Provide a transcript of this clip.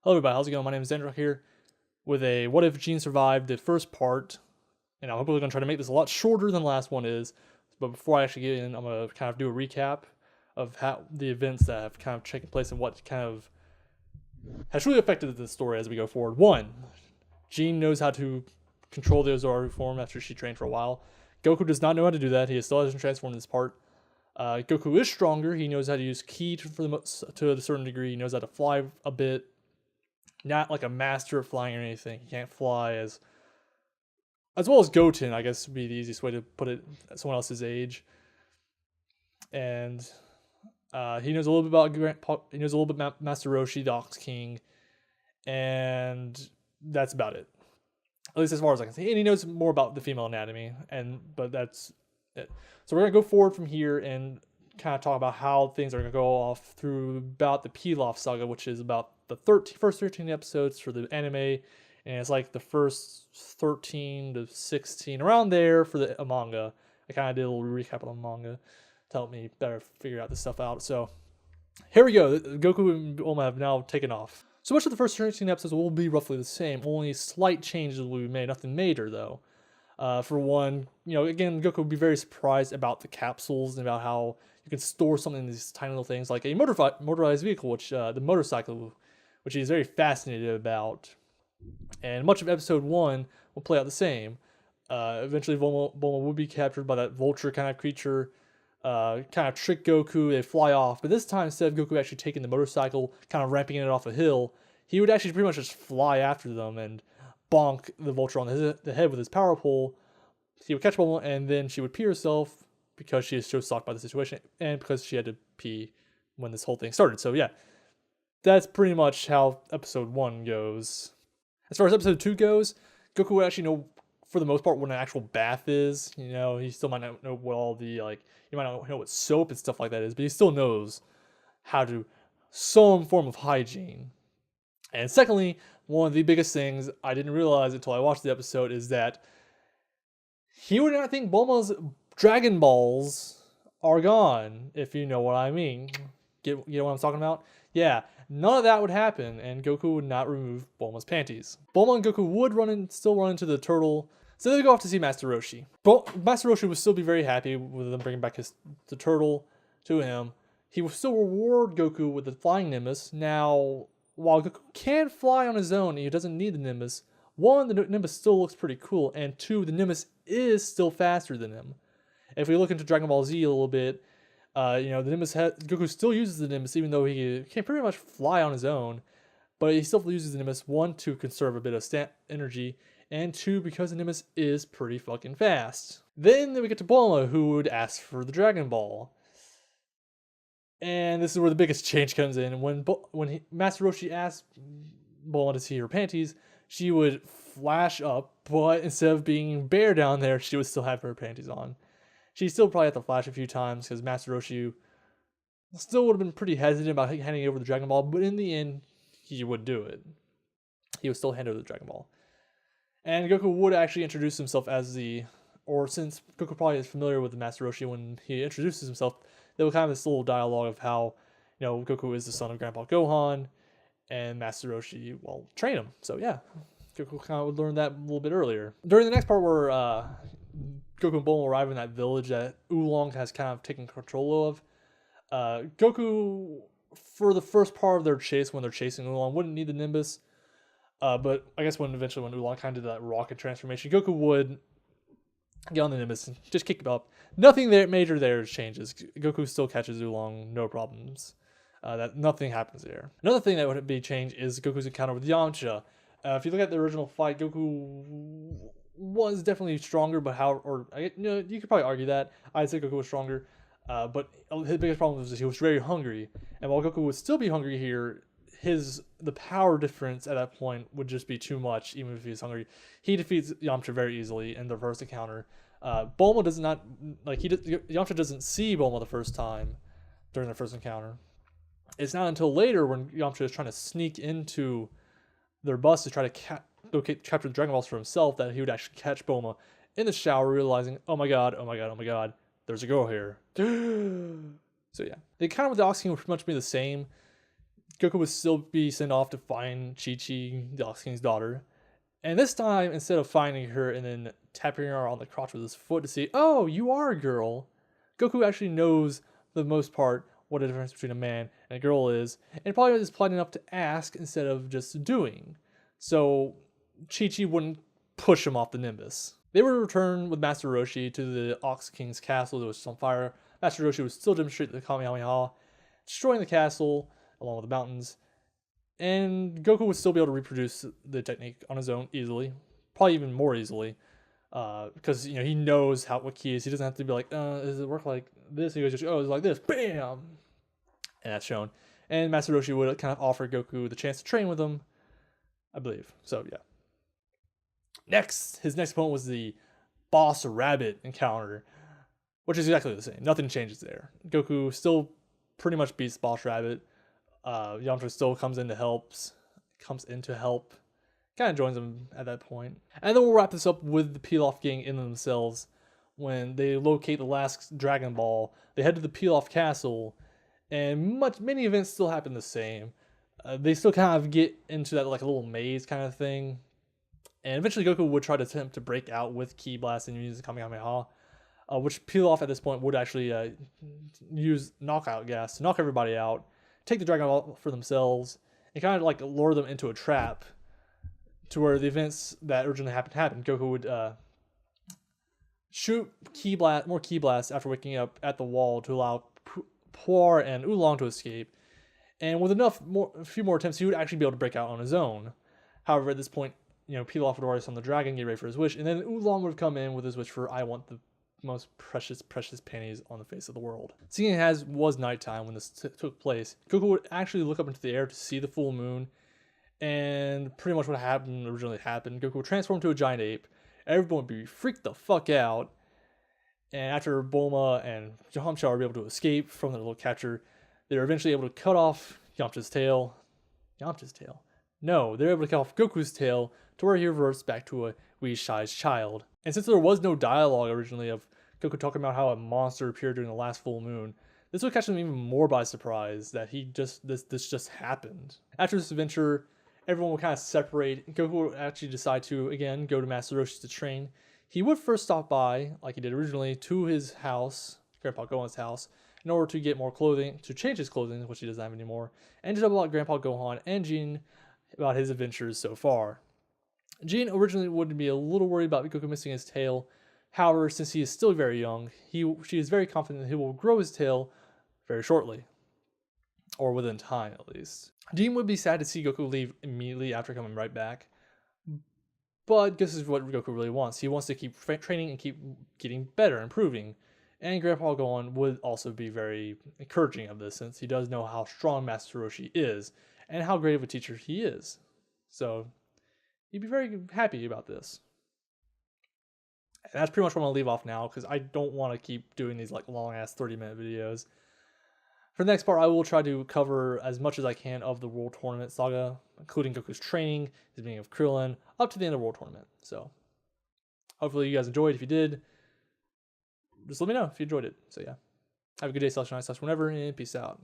Hello everybody, how's it going? My name is Dendrock here with a What If Gene Survived, the first part. And I'm hopefully going to try to make this a lot shorter than the last one is. But before I actually get in, I'm going to kind of do a recap of how the events that have kind of taken place and what kind of has really affected the story as we go forward. 1. Gene knows how to control the Ozaru form after she trained for a while. Goku does not know how to do that. He still hasn't transformed in this part. Goku is stronger. He knows how to use ki to a certain degree. He knows how to fly a bit. Not like a master of flying or anything. He can't fly as well as Goten, I guess would be the easiest way to put it at someone else's age. And he knows a little bit about Master Roshi, the Ox King, and that's about it. At least as far as I can see. And he knows more about the female anatomy, but that's it. So we're gonna go forward from here and kind of talk about how things are gonna go off through about the Pilaf saga, which is about the first 13 episodes for the anime, and it's like the first 13 to 16 around there for the manga. I kind of did a little recap of the manga to help me better figure out this stuff out. So here we go. Goku and Bulma have now taken off. So much of the first 13 episodes will be roughly the same. Only slight changes will be made. Nothing major though. For one, again, Goku would be very surprised about the capsules and about how you can store something in these tiny little things, like a motorized vehicle, which the motorcycle, which he's very fascinated about. And much of episode 1 will play out the same. Eventually, Bulma will be captured by that vulture kind of creature, kind of trick Goku. They fly off, but this time, instead of Goku actually taking the motorcycle, kind of ramping it off a hill, he would actually pretty much just fly after them and bonk the vulture on the head with his power pole. He would catch Bulma, and then she would pee herself because she is so shocked by the situation and because she had to pee when this whole thing started. So yeah, that's pretty much how episode 1 goes. As far as episode 2 goes, Goku would actually know, for the most part, what an actual bath is. He still might not know what all the, he might not know what soap and stuff like that is, but he still knows how to some form of hygiene. And secondly, one of the biggest things I didn't realize until I watched the episode is that he would not think Bulma's Dragon Balls are gone, if you know what I mean. Get what I'm talking about? Yeah, none of that would happen, and Goku would not remove Bulma's panties. Bulma and Goku would still run into the turtle, so they go off to see Master Roshi. Master Roshi would still be very happy with them bringing back the turtle to him. He would still reward Goku with the flying Nimbus. Now, while Goku can fly on his own, he doesn't need the Nimbus. 1, the Nimbus still looks pretty cool, and 2, the Nimbus is still faster than him. If we look into Dragon Ball Z a little bit, the Nimbus Goku still uses the Nimbus, even though he can pretty much fly on his own. But he still uses the Nimbus, 1, to conserve a bit of energy, and 2, because the Nimbus is pretty fucking fast. Then we get to Bulma, who would ask for the Dragon Ball. And this is where the biggest change comes in. When Master Roshi asked Bulma to see her panties, she would flash up, but instead of being bare down there, she would still have her panties on. She still probably had to flash a few times because Master Roshi still would have been pretty hesitant about handing over the Dragon Ball, but in the end, he would do it. He would still hand over the Dragon Ball. And Goku would actually introduce himself since Goku probably is familiar with the Master Roshi, when he introduces himself, there was kind of this little dialogue of how, Goku is the son of Grandpa Gohan, and Master Roshi, train him. So yeah, Goku kind of would learn that a little bit earlier. During the next part where Goku and Bulma arrive in that village that Oolong has kind of taken control of, Goku, for the first part of their chase, when they're chasing Oolong, wouldn't need the Nimbus. But I guess when Oolong kind of did that rocket transformation, Goku would get on the Nimbus and just kick it up. Nothing major there changes. Goku still catches Oolong, no problems. Nothing happens there. Another thing that would be changed is Goku's encounter with Yamcha. If you look at the original fight, Goku was definitely stronger, but you could probably argue that. I'd say Goku was stronger, but his biggest problem was he was very hungry. And while Goku would still be hungry here, the power difference at that point would just be too much, even if he's hungry. He defeats Yamcha very easily in the first encounter. Bulma does not, Yamcha doesn't see Bulma the first time during the first encounter. It's not until later when Yamcha is trying to sneak into their bus to try to capture the Dragon Balls for himself that he would actually catch Bulma in the shower, realizing, oh my god, there's a girl here. So yeah, the encounter with the Ox King would pretty much be the same. Goku would still be sent off to find Chi-Chi, the Ox King's daughter. And this time, instead of finding her and then tapping her on the crotch with his foot to see, oh, you are a girl, Goku actually knows, for the most part, what the difference between a man and a girl is, and probably is polite enough to ask instead of just doing. So Chi-Chi wouldn't push him off the Nimbus. They would return with Master Roshi to the Ox King's castle that was on fire. Master Roshi would still demonstrate the Kamehameha, destroying the castle along with the mountains, and Goku would still be able to reproduce the technique on his own easily, probably even more easily, because he knows what key is. He doesn't have to be like, does it work like this? He goes, oh, it's like this, bam, and that's shown. And Master Roshi would kind of offer Goku the chance to train with him, I believe. So yeah. His next opponent was the Boss Rabbit encounter, which is exactly the same. Nothing changes there. Goku still pretty much beats Boss Rabbit. Yamcha still comes in to help, kind of joins him at that point. And then we'll wrap this up with the Pilaf gang in themselves. When they locate the last Dragon Ball, they head to the Pilaf castle, and many events still happen the same. They still kind of get into that like a little maze kind of thing. And eventually Goku would try to attempt to break out with Ki Blast and use Kamehameha, which Pilaf at this point would actually use knockout gas to knock everybody out, take the Dragon Ball for themselves, and kind of like lure them into a trap to where the events that originally happened. Goku would shoot more Ki Blasts after waking up at the wall to allow Puar and Oolong to escape. And with a few more attempts, he would actually be able to break out on his own. However, at this point, Pilaf would already summon the dragon, get ready for his wish, and then Oolong would come in with his wish for, I want the most precious panties on the face of the world. Seeing it was nighttime when this took place, Goku would actually look up into the air to see the full moon, and pretty much what originally happened. Goku would transform to a giant ape, everyone would be freaked the fuck out, and after Bulma and Yamcha were able to escape from their little catcher, they were eventually able to cut off Yamcha's tail. No, they were able to cut off Goku's tail to where he reverts back to a wee-sized child. And since there was no dialogue originally of Goku talking about how a monster appeared during the last full moon, this would catch him even more by surprise that this just happened. After this adventure, everyone would kind of separate. Goku would actually decide to, again, go to Master Roshi to train. He would first stop by, like he did originally, to his house, Grandpa Gohan's house, in order to get more clothing, to change his clothing, which he doesn't have anymore, and to double out Grandpa Gohan and Gine about his adventures so far. Gine originally would be a little worried about Goku missing his tail. However, since he is still very young, she is very confident that he will grow his tail very shortly. Or within time, at least. Gine would be sad to see Goku leave immediately after coming right back. But this is what Goku really wants. He wants to keep training and keep getting better, improving. And Grandpa Gohan would also be very encouraging of this, since he does know how strong Master Roshi is and how great of a teacher he is. So he'd be very happy about this. And that's pretty much what I'm going to leave off now, because I don't want to keep doing these like long-ass 30-minute videos. For the next part, I will try to cover as much as I can of the World Tournament saga, including Goku's training, his beginning of Krillin, up to the end of the World Tournament. So hopefully you guys enjoyed. If you did, just let me know if you enjoyed it. So yeah, have a good day, /night/whenever, and peace out.